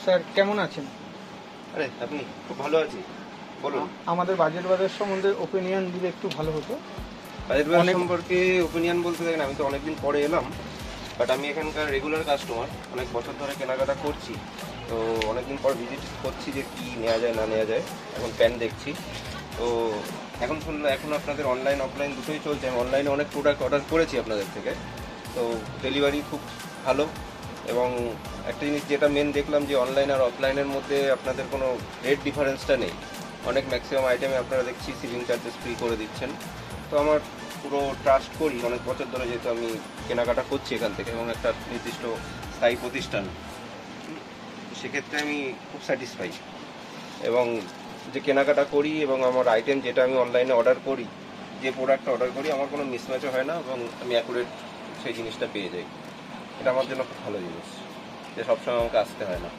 Sir কেমন আছেন? আরে আপনি খুব ভালো আছি, বলুন। আমাদের বাজেট বাজার সম্বন্ধে ওপিনিয়ন দিলে একটু ভালো হতো। বাজেট বাজার সম্পর্কে ওপিনিয়ন বলতে দেখেন, আমি তো অনেকদিন পরে এলাম, বাট আমি এখানকার রেগুলার কাস্টমার, অনেক বছর ধরে কেনাকাটা করছি। তো অনেকদিন পর ভিজিট করছি যে কী নেওয়া যায় না নেওয়া যায়। এখন প্যান দেখছি। তো এখন শুনলাম এখন আপনাদের অনলাইন অফলাইন দুটোই চলছে। আমি অনলাইনে অনেক প্রোডাক্ট অর্ডার করেছি আপনাদের থেকে। তো ডেলিভারি খুব ভালো। এবং একটা জিনিস যেটা মেন দেখলাম যে অনলাইন আর অফলাইনের মধ্যে আপনাদের কোনো রেট ডিফারেন্সটা নেই। অনেক ম্যাক্সিমাম আইটেমে আপনারা দেখছি শিপিং চার্জেস ফ্রি করে দিচ্ছেন। তো আমার পুরো ট্রাস্ট করি অনেক বছর ধরে, যেহেতু আমি কেনাকাটা করছি এখান থেকে এবং একটা নির্দিষ্ট স্থায়ী প্রতিষ্ঠান, সেক্ষেত্রে আমি খুব স্যাটিসফাই। এবং যে কেনাকাটা করি এবং আমার আইটেম যেটা আমি অনলাইনে অর্ডার করি, যে প্রোডাক্টটা অর্ডার করি, আমার কোনো মিসম্যাচও হয় না এবং আমি অ্যাকুরেট সেই জিনিসটা পেয়ে যাই। এটা আমার জন্য খুব ভালো জিনিস, যে সবসময় আমাকে আসতে হয় না।